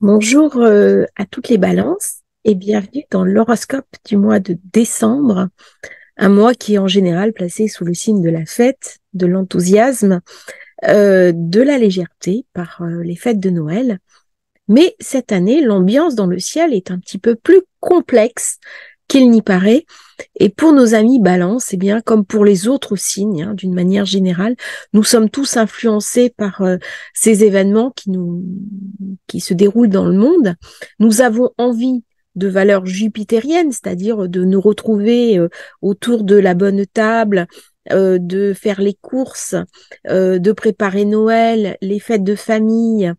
Bonjour à toutes les balances et bienvenue dans l'horoscope du mois de décembre, un mois qui est en général placé sous le signe de la fête, de l'enthousiasme, de la légèreté par les fêtes de Noël. Mais cette année, l'ambiance dans le ciel est un petit peu plus complexe qu'il n'y paraît. Et pour nos amis Balance, eh bien, comme pour les autres signes, hein, d'une manière générale, nous sommes tous influencés par ces événements qui se déroulent dans le monde. Nous avons envie de valeurs jupitériennes, c'est-à-dire de nous retrouver autour de la bonne table, de faire les courses, de préparer Noël, les fêtes de famille,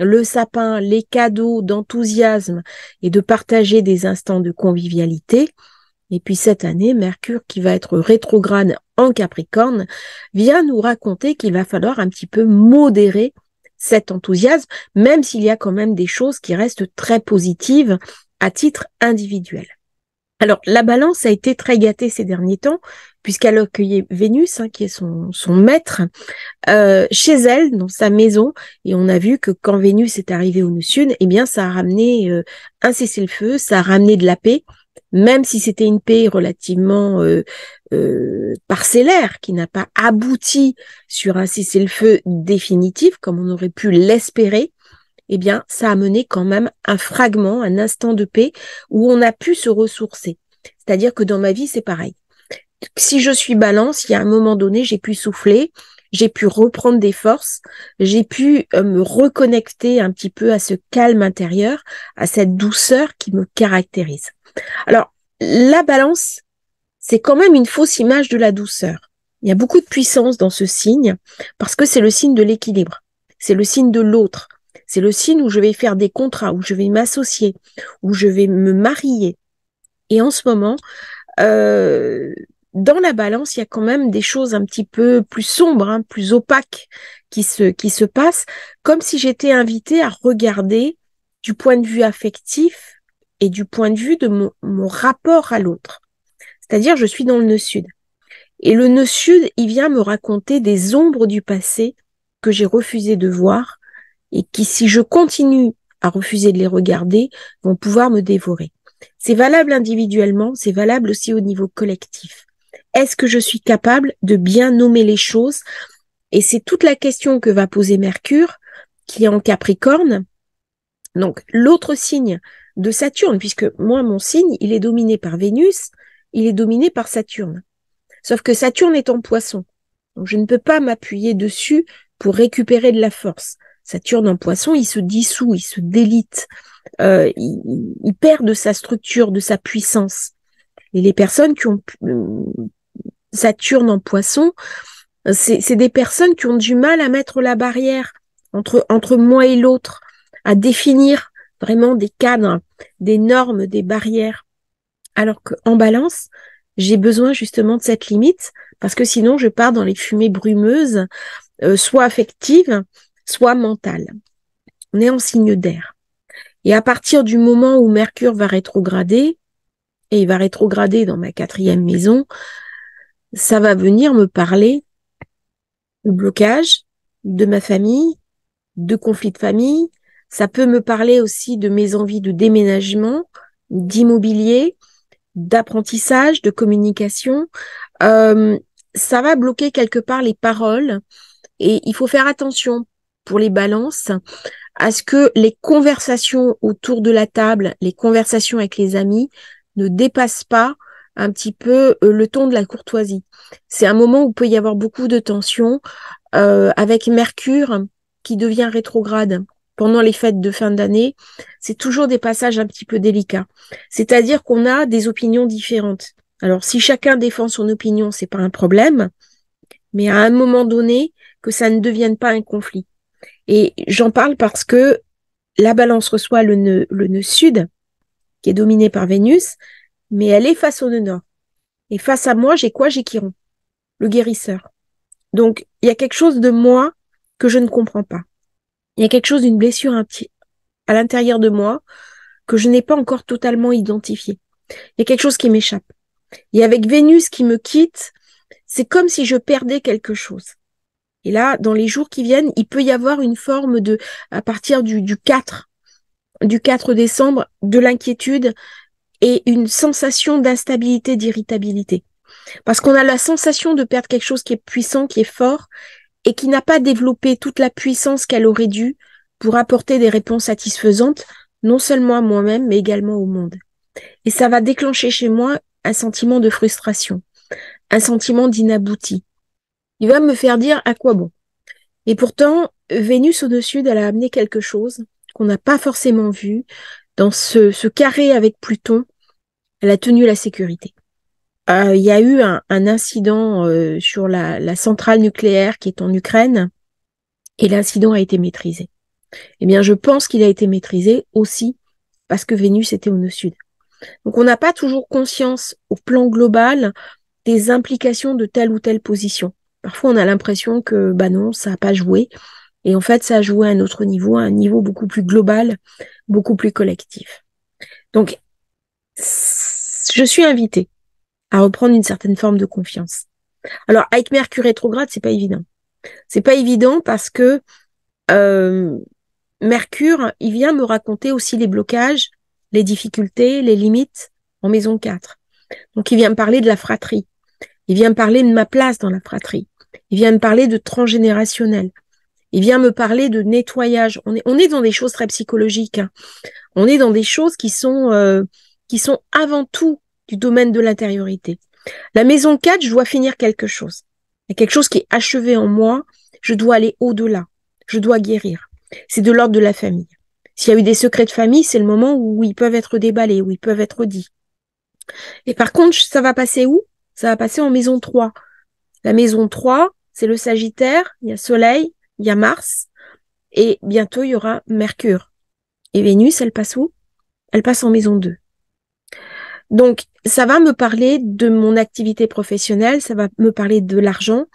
le sapin, les cadeaux, d'enthousiasme et de partager des instants de convivialité. Et puis cette année, Mercure, qui va être rétrograde en Capricorne, vient nous raconter qu'il va falloir un petit peu modérer cet enthousiasme, même s'il y a quand même des choses qui restent très positives à titre individuel. Alors, la Balance a été très gâtée ces derniers temps, puisqu'elle a accueilli Vénus, hein, qui est son maître, chez elle, dans sa maison, et on a vu que quand Vénus est arrivée au nœud sud, eh bien, ça a ramené un cessez-le-feu, ça a ramené de la paix, même si c'était une paix relativement parcellaire, qui n'a pas abouti sur un cessez-le-feu définitif, comme on aurait pu l'espérer. Eh bien, ça a mené quand même un fragment, un instant de paix où on a pu se ressourcer. C'est-à-dire que dans ma vie, c'est pareil. Si je suis Balance, il y a un moment donné, j'ai pu souffler, j'ai pu reprendre des forces, j'ai pu me reconnecter un petit peu à ce calme intérieur, à cette douceur qui me caractérise. Alors, la Balance, c'est quand même une fausse image de la douceur. Il y a beaucoup de puissance dans ce signe parce que c'est le signe de l'équilibre, c'est le signe de l'autre, c'est le signe où je vais faire des contrats, où je vais m'associer, où je vais me marier. Et en ce moment, euh, dans la Balance, il y a quand même des choses un petit peu plus sombres, hein, plus opaques qui se passent, comme si j'étais invitée à regarder du point de vue affectif et du point de vue de mon rapport à l'autre. C'est-à-dire, je suis dans le nœud sud. Et le nœud sud, il vient me raconter des ombres du passé que j'ai refusé de voir et qui, si je continue à refuser de les regarder, vont pouvoir me dévorer. C'est valable individuellement, c'est valable aussi au niveau collectif. Est-ce que je suis capable de bien nommer les choses? Et c'est toute la question que va poser Mercure, qui est en Capricorne. Donc, l'autre signe de Saturne, puisque moi, mon signe, il est dominé par Vénus, il est dominé par Saturne. Sauf que Saturne est en Poisson. Donc, je ne peux pas m'appuyer dessus pour récupérer de la force. Saturne en Poisson, il se dissout, il se délite, il perd de sa structure, de sa puissance. Et les personnes qui ont Saturne en Poisson, c'est des personnes qui ont du mal à mettre la barrière entre moi et l'autre, à définir vraiment des cadres, des normes, des barrières. Alors qu'en Balance, j'ai besoin justement de cette limite, parce que sinon je pars dans les fumées brumeuses, soit affectives, soit mentales. On est en signe d'air. Et à partir du moment où Mercure va rétrograder, et il va rétrograder dans ma 4e maison, ça va venir me parler de blocage, de ma famille, de conflits de famille. Ça peut me parler aussi de mes envies de déménagement, d'immobilier, d'apprentissage, de communication. Euh, Ça va bloquer quelque part les paroles et il faut faire attention pour les balances à ce que les conversations autour de la table, les conversations avec les amis ne dépassent pas un petit peu le ton de la courtoisie. C'est un moment où il peut y avoir beaucoup de tension avec Mercure qui devient rétrograde pendant les fêtes de fin d'année. C'est toujours des passages un petit peu délicats. C'est-à-dire qu'on a des opinions différentes. Alors, si chacun défend son opinion, c'est pas un problème, mais à un moment donné, que ça ne devienne pas un conflit. Et j'en parle parce que la Balance reçoit le nœud sud, qui est dominé par Vénus, mais elle est face au nœud nord. Et face à moi, j'ai quoi? J'ai Chiron, le guérisseur. Donc, il y a quelque chose de moi que je ne comprends pas. Il y a quelque chose d'une blessure à l'intérieur de moi que je n'ai pas encore totalement identifié. Il y a quelque chose qui m'échappe. Et avec Vénus qui me quitte, c'est comme si je perdais quelque chose. Et là, dans les jours qui viennent, il peut y avoir une forme de, à partir du 4, du 4 décembre, de l'inquiétude et une sensation d'instabilité, d'irritabilité. Parce qu'on a la sensation de perdre quelque chose qui est puissant, qui est fort, et qui n'a pas développé toute la puissance qu'elle aurait dû pour apporter des réponses satisfaisantes, non seulement à moi-même, mais également au monde. Et ça va déclencher chez moi un sentiment de frustration, un sentiment d'inabouti. Il va me faire dire à quoi bon. Et pourtant, Vénus au Sud, elle a amené quelque chose qu'on n'a pas forcément vu. Dans ce carré avec Pluton, elle a tenu la sécurité. Il y a eu un incident sur la centrale nucléaire qui est en Ukraine et l'incident a été maîtrisé. Eh bien, je pense qu'il a été maîtrisé aussi parce que Vénus était au Sud. Donc, on n'a pas toujours conscience au plan global des implications de telle ou telle position. Parfois, on a l'impression que, bah non, ça n'a pas joué. Et en fait, ça a joué à un autre niveau, à un niveau beaucoup plus global, beaucoup plus collectif. Donc, je suis invitée à reprendre une certaine forme de confiance. Alors, avec Mercure rétrograde, c'est pas évident. C'est pas évident parce que Mercure, il vient me raconter aussi les blocages, les difficultés, les limites en maison 4. Donc, il vient me parler de la fratrie. Il vient me parler de ma place dans la fratrie. Il vient me parler de transgénérationnel. Il vient me parler de nettoyage. On est dans des choses très psychologiques. Hein. On est dans des choses qui sont avant tout du domaine de l'intériorité. La maison 4, je dois finir quelque chose. Il y a quelque chose qui est achevé en moi. Je dois aller au-delà. Je dois guérir. C'est de l'ordre de la famille. S'il y a eu des secrets de famille, c'est le moment où ils peuvent être déballés, où ils peuvent être dits. Et par contre, ça va passer où? Ça va passer en maison 3. La maison 3, c'est le Sagittaire, il y a Soleil, il y a Mars, et bientôt il y aura Mercure. Et Vénus, elle passe où? Elle passe en maison 2. Donc, ça va me parler de mon activité professionnelle, ça va me parler de l'argent,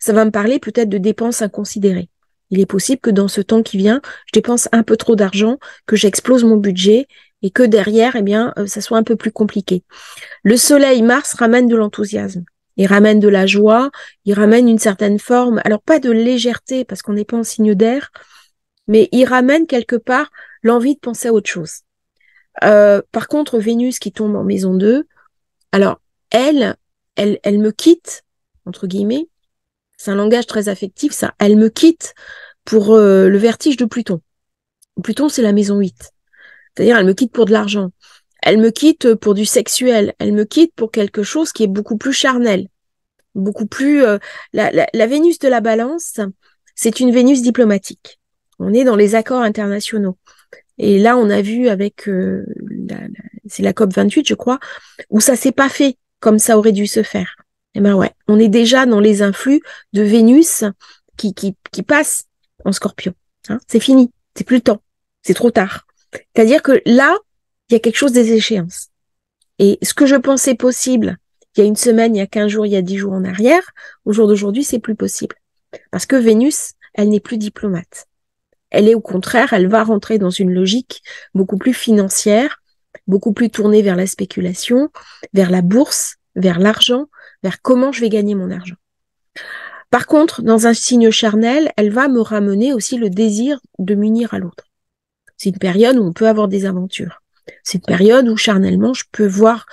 ça va me parler peut-être de dépenses inconsidérées. Il est possible que dans ce temps qui vient, je dépense un peu trop d'argent, que j'explose mon budget et que derrière, eh bien, ça soit un peu plus compliqué. Le Soleil, Mars ramène de l'enthousiasme. Il ramène de la joie, il ramène une certaine forme, alors pas de légèreté parce qu'on n'est pas en signe d'air, mais il ramène quelque part l'envie de penser à autre chose. Par contre, Vénus qui tombe en maison 2, alors elle me quitte, entre guillemets, c'est un langage très affectif ça, elle me quitte pour le vertige de Pluton. Pluton, c'est la maison 8. C'est-à-dire, elle me quitte pour de l'argent. Elle me quitte pour du sexuel. Elle me quitte pour quelque chose qui est beaucoup plus charnel. Beaucoup plus... la Vénus de la Balance, c'est une Vénus diplomatique. On est dans les accords internationaux. Et là, on a vu avec... c'est la COP28, je crois, où ça s'est pas fait comme ça aurait dû se faire. Eh ben ouais, on est déjà dans les influx de Vénus qui passe en Scorpion. Hein, c'est fini, c'est plus le temps, c'est trop tard. C'est-à-dire que là, il y a quelque chose des échéances. Et ce que je pensais possible il y a une semaine, il y a 15 jours, il y a 10 jours en arrière, au jour d'aujourd'hui, c'est plus possible. Parce que Vénus, elle n'est plus diplomate. Elle est au contraire, elle va rentrer dans une logique beaucoup plus financière, beaucoup plus tournée vers la spéculation, vers la bourse, vers l'argent, vers comment je vais gagner mon argent. Par contre, dans un signe charnel, elle va me ramener aussi le désir de m'unir à l'autre. C'est une période où on peut avoir des aventures. C'est une période où charnellement, je peux voir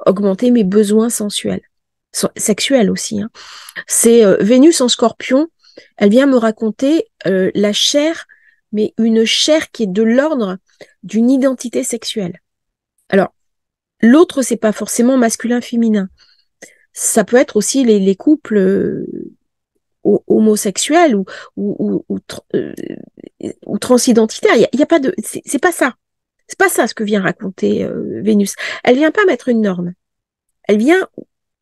augmenter mes besoins sensuels, sexuels aussi. Hein. C'est Vénus en Scorpion, elle vient me raconter la chair, mais une chair qui est de l'ordre d'une identité sexuelle. Alors, l'autre, c'est pas forcément masculin-féminin. Ça peut être aussi les couples homosexuels ou transidentitaires. Il y a pas de, c'est pas ça. C'est pas ça ce que vient raconter Vénus. Elle vient pas mettre une norme. Elle vient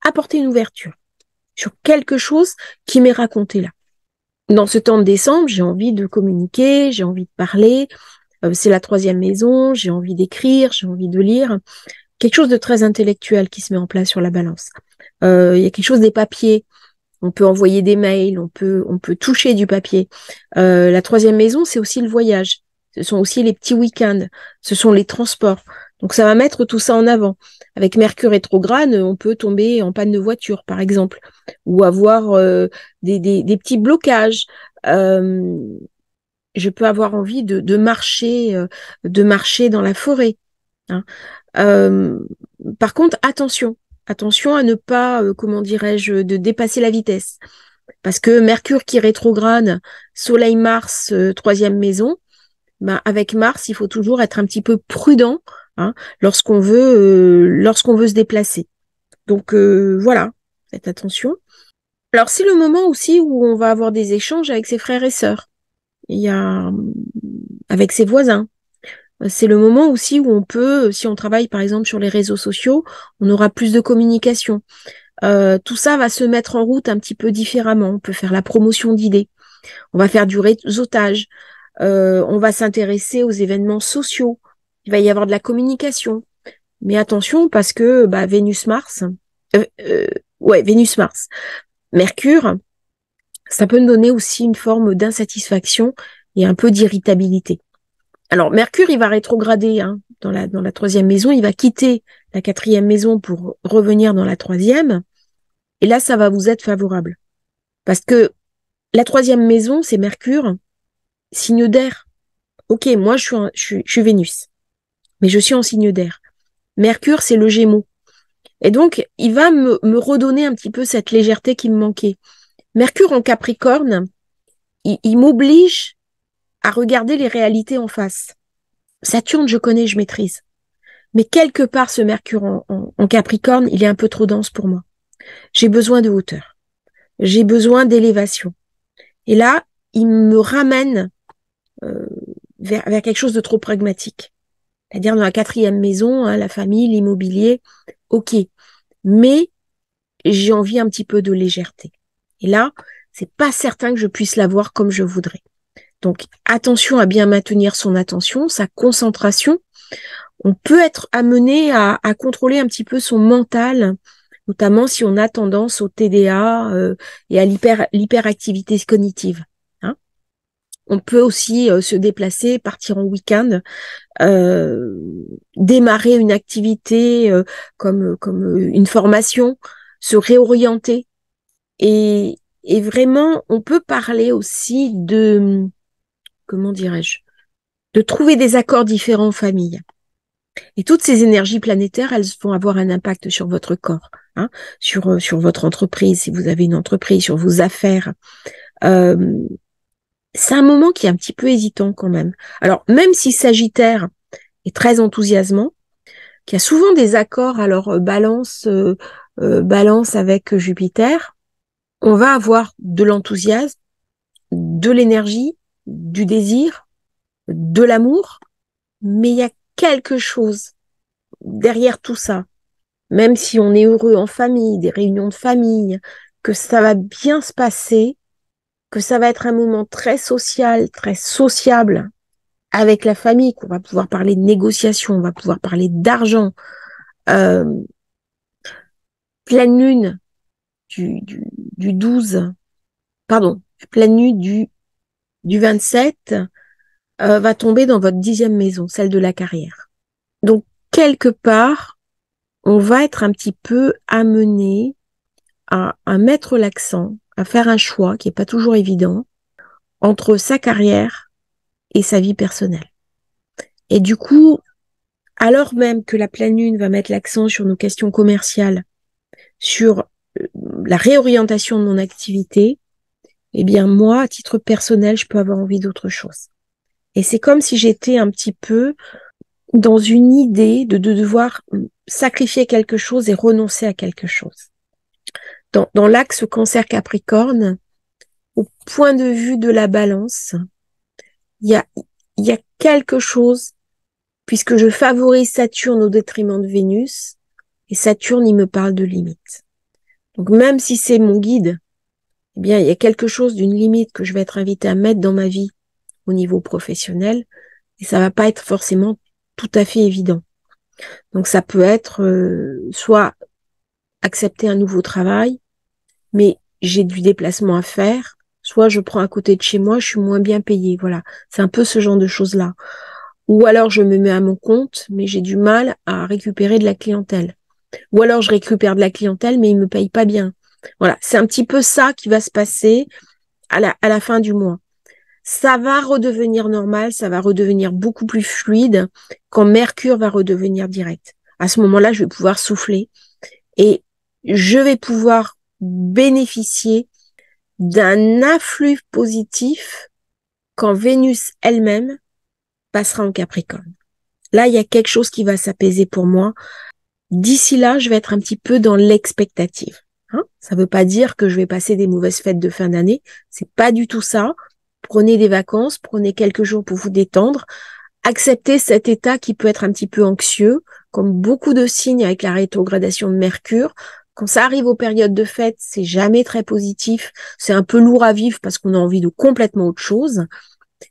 apporter une ouverture sur quelque chose qui m'est raconté là. Dans ce temps de décembre, j'ai envie de communiquer, j'ai envie de parler. C'est la 3e maison, j'ai envie d'écrire, j'ai envie de lire. Quelque chose de très intellectuel qui se met en place sur la Balance. Il y a quelque chose des papiers. On peut envoyer des mails, on peut toucher du papier. La 3e maison, c'est aussi le voyage. Ce sont aussi les petits week-ends. Ce sont les transports. Donc, ça va mettre tout ça en avant. Avec Mercure rétrograde, on peut tomber en panne de voiture, par exemple, ou avoir des petits blocages. je peux avoir envie de marcher dans la forêt. Hein. Euh, Par contre, attention à ne pas, comment dirais-je, de dépasser la vitesse. Parce que Mercure qui rétrograde, Soleil-Mars, troisième maison, ben, avec Mars, il faut toujours être un petit peu prudent, hein, lorsqu'on veut se déplacer. Donc voilà, faites attention. Alors c'est le moment aussi où on va avoir des échanges avec ses frères et sœurs. Il y a avec ses voisins. C'est le moment aussi où on peut, si on travaille par exemple sur les réseaux sociaux, on aura plus de communication. Tout ça va se mettre en route un petit peu différemment. On peut faire la promotion d'idées. On va faire du réseautage. On va s'intéresser aux événements sociaux. Il va y avoir de la communication. Mais attention parce que Vénus-Mars, Vénus-Mars, Mercure, ça peut nous donner aussi une forme d'insatisfaction et un peu d'irritabilité. Alors Mercure, il va rétrograder dans la troisième maison. Il va quitter la quatrième maison pour revenir dans la troisième. Et là, ça va vous être favorable. Parce que la troisième maison, c'est Mercure, signe d'air. Ok, moi, je suis Vénus, mais je suis en signe d'air. Mercure, c'est le Gémeaux. Et donc, il va me redonner un petit peu cette légèreté qui me manquait. Mercure en Capricorne, il m'oblige à regarder les réalités en face. Saturne, je connais, je maîtrise. Mais quelque part, ce Mercure en Capricorne, il est un peu trop dense pour moi. J'ai besoin de hauteur. J'ai besoin d'élévation. Et là, il me ramène vers quelque chose de trop pragmatique. C'est-à-dire dans la quatrième maison, la famille, l'immobilier, ok. Mais j'ai envie un petit peu de légèreté. Et là, c'est pas certain que je puisse l'avoir comme je voudrais. Donc, attention à bien maintenir son attention, sa concentration. On peut être amené à contrôler un petit peu son mental, notamment si on a tendance au TDA et à l'hyperactivité cognitive. Hein. On peut aussi se déplacer, partir en week-end, démarrer une activité comme une formation, se réorienter. Et vraiment, on peut parler aussi de, comment dirais-je, de trouver des accords différents en famille. Et toutes ces énergies planétaires, elles vont avoir un impact sur votre corps, hein, sur votre entreprise, si vous avez une entreprise, sur vos affaires. C'est un moment qui est un petit peu hésitant quand même. Alors, même si Sagittaire est très enthousiasmant, qu'il y a souvent des accords, alors balance avec Jupiter, on va avoir de l'enthousiasme, de l'énergie, du désir, de l'amour, mais il y a quelque chose derrière tout ça. Même si on est heureux en famille, des réunions de famille, que ça va bien se passer, que ça va être un moment très social, très sociable avec la famille, qu'on va pouvoir parler de négociation, on va pouvoir parler d'argent. Euh, Pleine lune du 12, pardon, pleine lune du 27 va tomber dans votre 10e maison, celle de la carrière. Donc, quelque part, on va être un petit peu amené à mettre l'accent, à faire un choix qui est pas toujours évident entre sa carrière et sa vie personnelle. Et du coup, alors même que la pleine lune va mettre l'accent sur nos questions commerciales, sur la réorientation de mon activité, eh bien moi, à titre personnel, je peux avoir envie d'autre chose. Et c'est comme si j'étais un petit peu dans une idée de devoir sacrifier quelque chose et renoncer à quelque chose. Dans l'axe Cancer-Capricorne, au point de vue de la balance, il y a quelque chose, puisque je favorise Saturne au détriment de Vénus, et Saturne, il me parle de limite. Donc même si c'est mon guide, eh bien, il y a quelque chose d'une limite que je vais être invitée à mettre dans ma vie au niveau professionnel, et ça va pas être forcément tout à fait évident. Donc ça peut être soit accepter un nouveau travail, mais j'ai du déplacement à faire, soit je prends à côté de chez moi, je suis moins bien payée. Voilà, c'est un peu ce genre de choses-là. Ou alors je me mets à mon compte, mais j'ai du mal à récupérer de la clientèle. Ou alors je récupère de la clientèle, mais ils me payent pas bien. Voilà, c'est un petit peu ça qui va se passer à la fin du mois. ça va redevenir normal, ça va redevenir beaucoup plus fluide quand Mercure va redevenir direct. À ce moment-là, je vais pouvoir souffler et je vais pouvoir bénéficier d'un afflux positif quand Vénus elle-même passera en Capricorne. Là, il y a quelque chose qui va s'apaiser pour moi. D'ici là, je vais être un petit peu dans l'expectative. Hein, ça ne veut pas dire que je vais passer des mauvaises fêtes de fin d'année. C'est pas du tout ça. Prenez des vacances, prenez quelques jours pour vous détendre. Acceptez cet état qui peut être un petit peu anxieux, comme beaucoup de signes avec la rétrogradation de Mercure. Quand ça arrive aux périodes de fête, c'est jamais très positif. C'est un peu lourd à vivre parce qu'on a envie de complètement autre chose.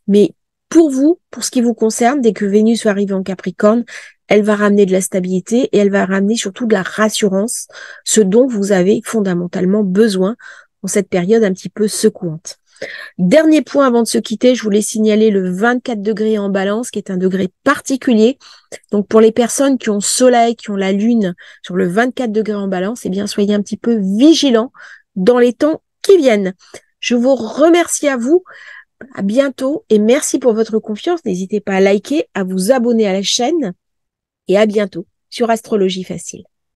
Mais pour vous, pour ce qui vous concerne, dès que Vénus va arriver en Capricorne, elle va ramener de la stabilité et elle va ramener surtout de la rassurance, ce dont vous avez fondamentalement besoin en cette période un petit peu secouante. Dernier point avant de se quitter, je voulais signaler le 24 degrés en Balance, qui est un degré particulier. Donc pour les personnes qui ont Soleil, qui ont la Lune sur le 24 degrés en Balance, eh bien soyez un petit peu vigilants dans les temps qui viennent. Je vous remercie à vous. À bientôt et merci pour votre confiance. N'hésitez pas à liker, à vous abonner à la chaîne et à bientôt sur Astrologie Facile.